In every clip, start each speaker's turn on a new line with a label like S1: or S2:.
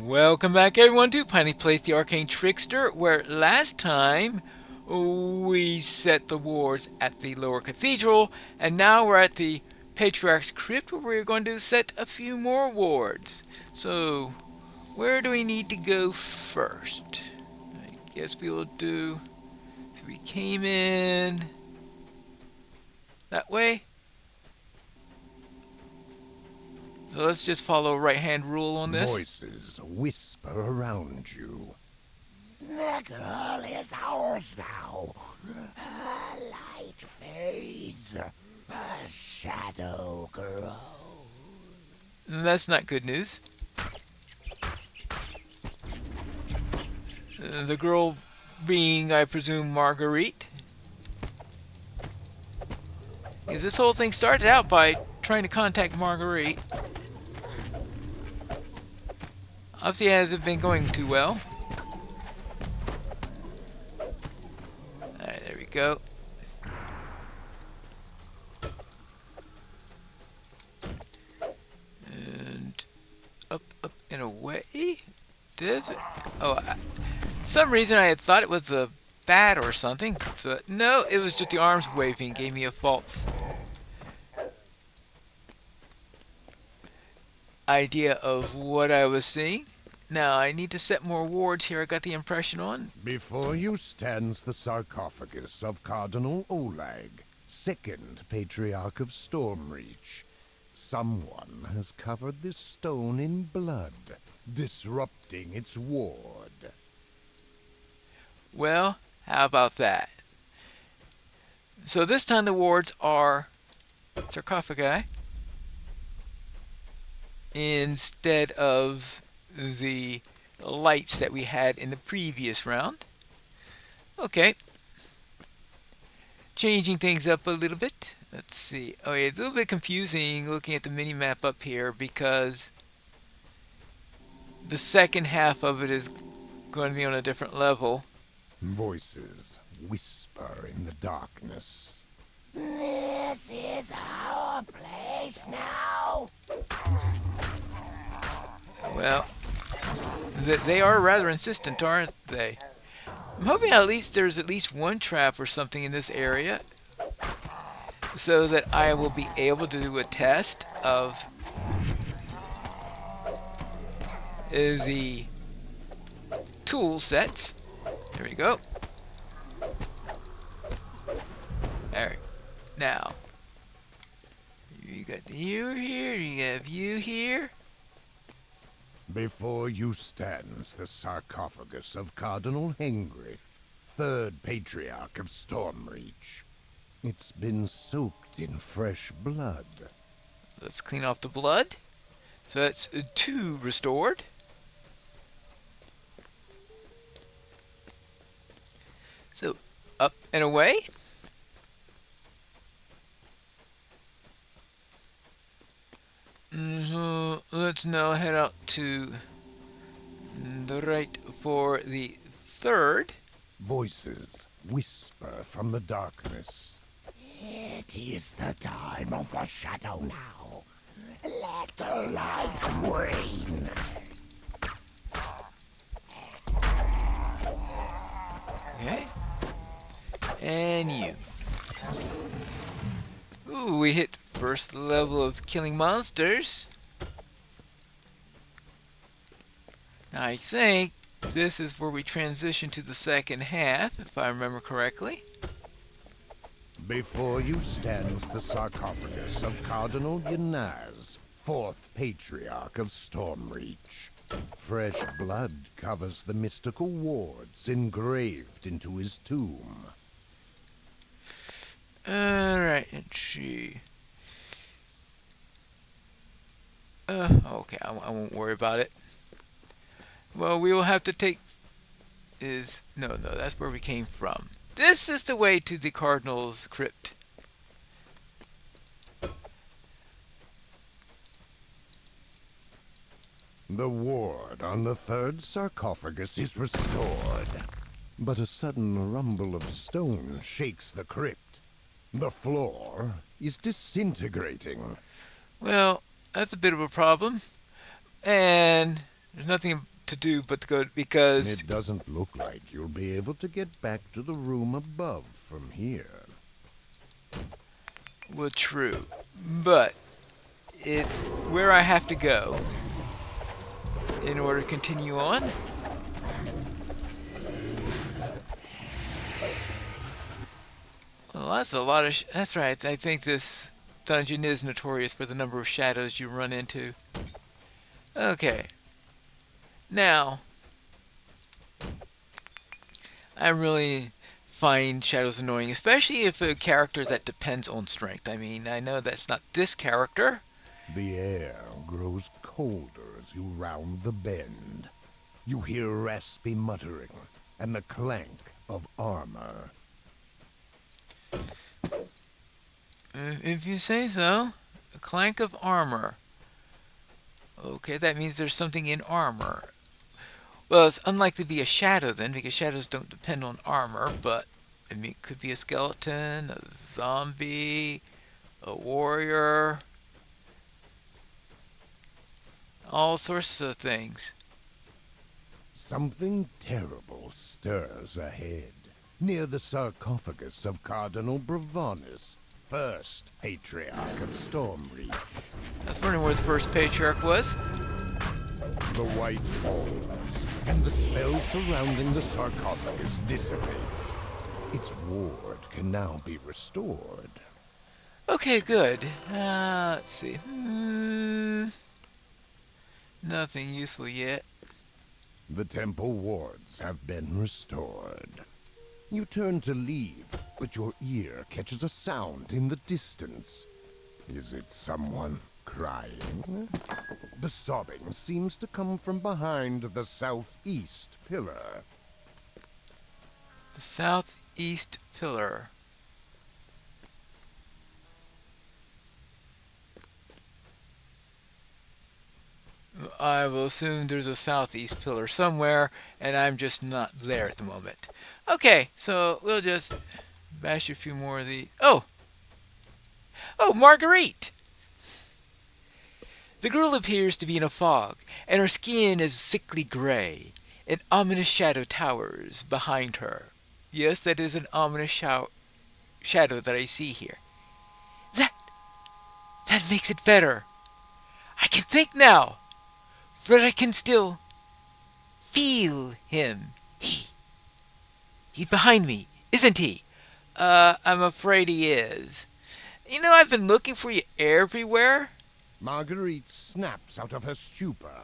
S1: Welcome back, everyone, to Pineleaf, the Arcane Trickster, where last time we set the wards at the lower cathedral, and now we're at the Patriarchs Crypt, where we're going to set a few more wards. So, where do we need to go first? I guess we will do. So we came in that way. So let's just follow right hand rule on this.
S2: Voices whisper around you.
S3: The girl is ours now. Her light fades. Her shadow grows.
S1: That's not good news. The girl being, I presume, Marguerite. Because this whole thing started out by trying to contact Marguerite. Obviously, it hasn't been going too well. Alright, there we go. And up, and away. Does it? Oh, for some reason I had thought it was a bat or something. So no, it was just the arms waving. Gave me a false idea of what I was seeing. Now I need to set more wards here. I got the impression on.
S2: Before you stands the sarcophagus of Cardinal Oleg, second Patriarch of Stormreach. Someone has covered this stone in blood, disrupting its ward.
S1: Well, how about that? So this time the wards are sarcophagi instead of the lights that we had in the previous round. Okay. Changing things up a little bit. Let's see. Oh, yeah, it's a little bit confusing looking at the mini map up here because the second half of it is going to be on a different level.
S2: Voices whisper in the darkness.
S3: This is our place now.
S1: Well, they are rather insistent, aren't they? I'm hoping at least there's at least one trap or something in this area so that I will be able to do a test of the tool sets. There we go. Alright. Now, you got you here, you have you here.
S2: Before you stands the sarcophagus of Cardinal Hengrith, third Patriarch of Stormreach. It's been soaked in fresh blood.
S1: Let's clean off the blood. So that's 2 restored. So, up and away. So, let's now head out to the right for the third.
S2: Voices whisper from the darkness.
S3: It is the time of the shadow now. Let the light reign.
S1: Okay. And you. Ooh, we hit first level of killing monsters. Now I think this is where we transition to the second half, if I remember correctly.
S2: Before you stands the sarcophagus of Cardinal Yanaz, fourth Patriarch of Stormreach. Fresh blood covers the mystical wards engraved into his tomb.
S1: Alright, let's see. Okay, I won't worry about it. Well, we will have to take... No, that's where we came from. This is the way to the Cardinal's Crypt.
S2: The ward on the third sarcophagus is restored. But a sudden rumble of stone shakes the crypt. The floor is disintegrating.
S1: Well, that's a bit of a problem. And There's nothing to do but to go because,
S2: It doesn't look like you'll be able to get back to the room above from here.
S1: well, true. But it's where I have to go in order to continue on. Well, that's a lot of. That's right. I think this dungeon is notorious for the number of shadows you run into. Okay. Now, I really find shadows annoying, especially if a character that depends on strength. I mean, I know that's not this character.
S2: The air grows colder as you round the bend. You hear raspy muttering and the clank of armor.
S1: If you say so. A clank of armor. Okay, that means there's something in armor. Well, it's unlikely to be a shadow then, because shadows don't depend on armor, but I mean, it could be a skeleton, a zombie, a warrior, all sorts of things.
S2: Something terrible stirs ahead, near the sarcophagus of Cardinal Bravanis, first Patriarch of Stormreach.
S1: I was wondering where the first patriarch was.
S2: The white falls, and the spell surrounding the sarcophagus dissipates. Its ward can now be restored.
S1: Okay, good. Let's see. Nothing useful yet.
S2: The temple wards have been restored. You turn to leave, but your ear catches a sound in the distance. Is it someone crying? The sobbing seems to come from behind the southeast pillar.
S1: The southeast pillar. I will assume there's a southeast pillar somewhere, and I'm just not there at the moment. Okay, so we'll just bash a few more of the. Oh! Oh, Marguerite! The girl appears to be in a fog, and her skin is sickly gray. An ominous shadow towers behind her. Yes, that is an ominous shadow that I see here. That makes it better. I can think now, but I can still feel him. He's behind me, isn't he? I'm afraid he is. You know, I've been looking for you everywhere.
S2: Marguerite snaps out of her stupor.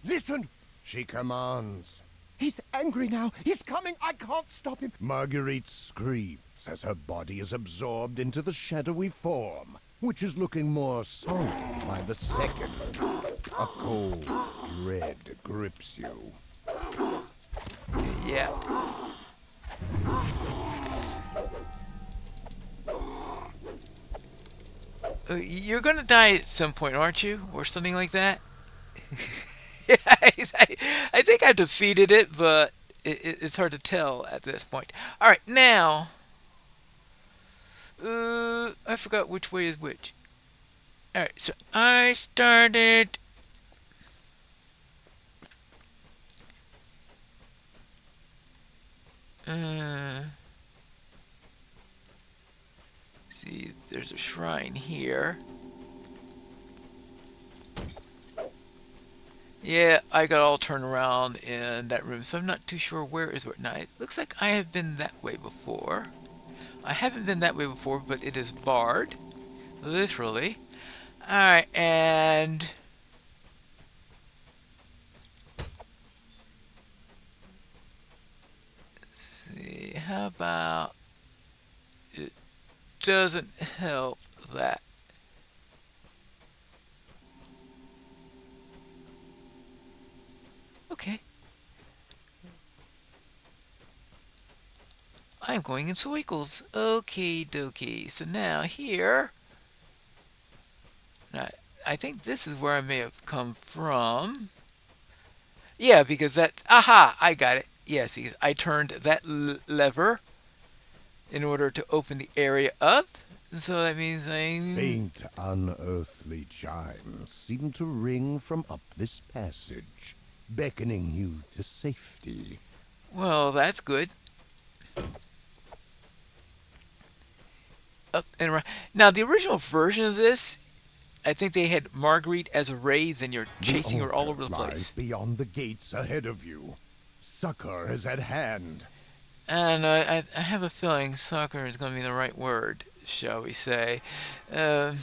S2: Listen, she commands.
S3: He's angry now. He's coming. I can't stop him.
S2: Marguerite screams as her body is absorbed into the shadowy form, which is looking more solid by the second. A cold dread grips you.
S1: Yeah. You're gonna die at some point, aren't you? Or something like that? I think I've defeated it, but it's hard to tell at this point. Alright, now. I forgot which way is which. Alright, so I started. See, there's a shrine here. Yeah, I got all turned around in that room, so I'm not too sure where is where. Now, it looks like I have been that way before. I haven't been that way before, but it is barred. Literally. Alright, and... let's see, how about... it doesn't help that. Okay. I'm going in circles. Okie dokie. So now here... I think this is where I may have come from. Yeah, because that's... aha! I got it. Yes, I turned that lever in order to open the area up. So that means I'm...
S2: Faint, unearthly chimes seem to ring from up this passage. beckoning you to safety.
S1: Well, that's good. Up and around. Now, the original version of this, I think they had Marguerite as a wraith and you're
S2: The
S1: chasing her all over
S2: orchard
S1: the
S2: lies
S1: place.
S2: beyond the gates ahead of you. Succor is at hand.
S1: And I have a feeling soccer is going to be the right word, shall we say. Um,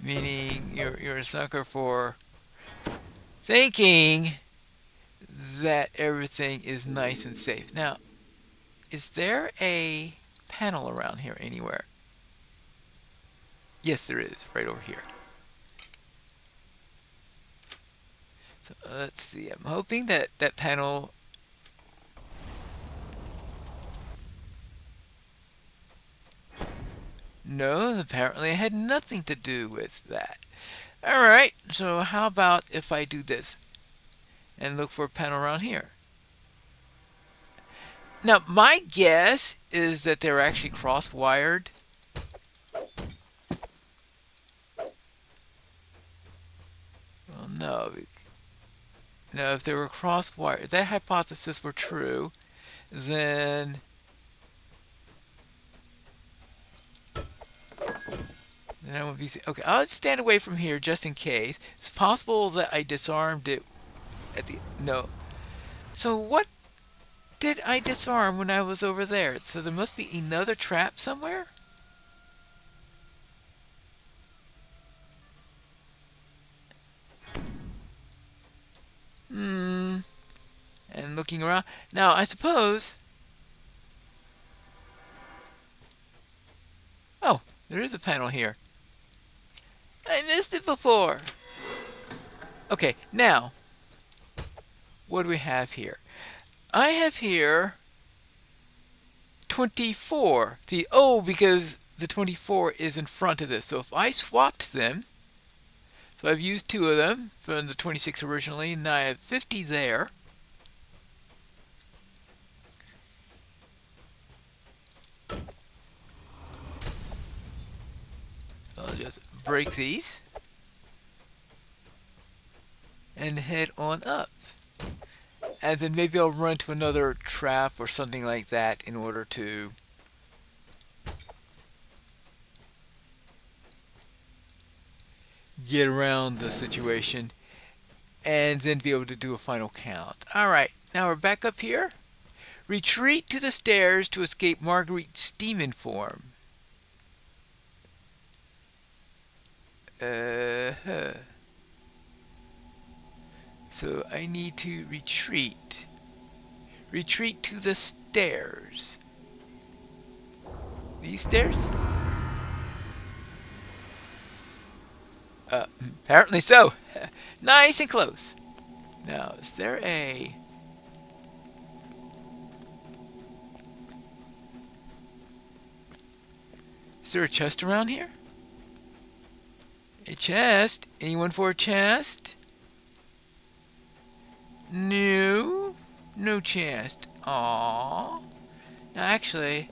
S1: Meaning you're a sucker for thinking that everything is nice and safe. Now, is there a panel around here anywhere? Yes, there is, right over here. So let's see. I'm hoping that that panel. No, apparently it had nothing to do with that. Alright, so how about if I do this and look for a panel around here? Now, my guess is that they're actually cross-wired. Well, no. No, if they were cross-wired, if that hypothesis were true, then I would be... Okay, I'll stand away from here just in case. It's possible that I disarmed it at the... No. So what did I disarm when I was over there? So there must be another trap somewhere? And looking around. Now, I suppose... Oh, there is a panel here. I missed it before. Okay, now, what do we have here? I have here 24. Because the 24 is in front of this. So if I swapped them, so I've used 2 of them from the 26 originally, and now I have 50 there. So I'll just break these and head on up. And then maybe I'll run to another trap or something like that in order to get around the situation and then be able to do a final count. Alright, now we're back up here. Retreat to the stairs to escape Marguerite's demon form. So I need to retreat. Retreat to the stairs. These stairs? Apparently so. Nice and close. Now, is there a... Is there a chest around here? A chest? Anyone for a chest? No. No chest. Aww. Now actually,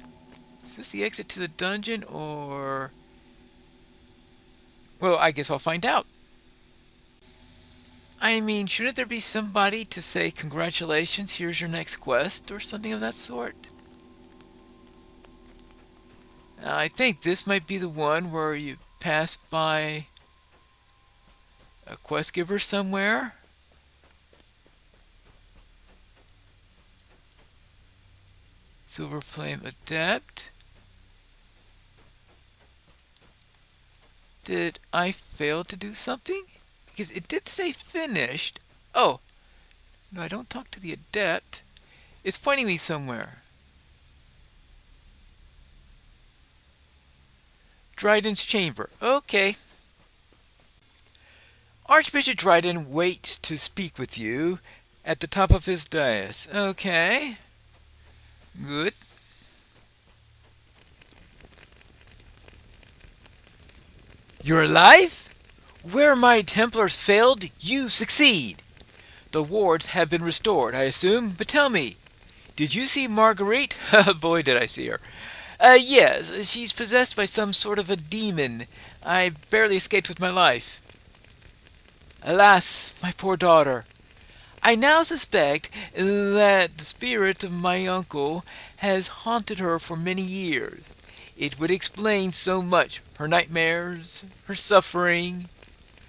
S1: is this the exit to the dungeon or... Well, I guess I'll find out. I mean, shouldn't there be somebody to say, congratulations, here's your next quest, or something of that sort? I think this might be the one where you pass by a quest giver somewhere. Silver Flame Adept. Did I fail to do something? Because it did say finished. Oh, no, I don't talk to the Adept. It's pointing me somewhere. Dryden's chamber. Okay. Archbishop Dryden waits to speak with you at the top of his dais. Okay. Good. You're alive? Where my Templars failed, you succeed. The wards have been restored, I assume, but tell me, did you see Marguerite? Boy, did I see her. Yes, she's possessed by some sort of a demon. I barely escaped with my life. Alas, my poor daughter! I now suspect that the spirit of my uncle has haunted her for many years. It would explain so much: her nightmares, her suffering.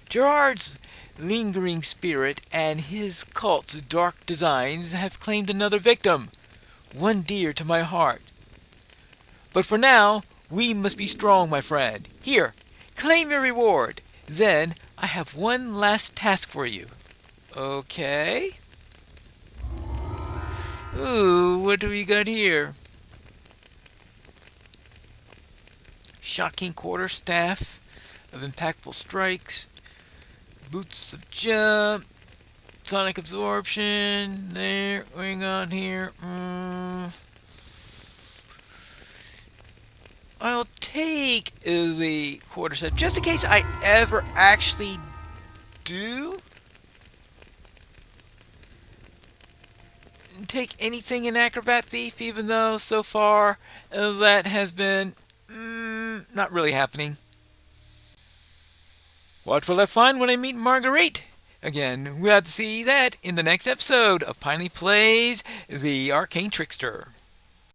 S1: Gerard's lingering spirit and his cult's dark designs have claimed another victim, one dear to my heart. But for now, we must be strong, my friend. Here, claim your reward. Then I have one last task for you. Okay. Ooh, what do we got here? Shocking quarterstaff of impactful strikes. Boots of jump. Sonic absorption. There, going on here. I'll take the quarterstaff just in case I ever actually do take anything in Acrobat Thief, even though so far that has been not really happening. What will I find when I meet Marguerite? Again, we'll have to see that in the next episode of Pineleaf Plays the Arcane Trickster.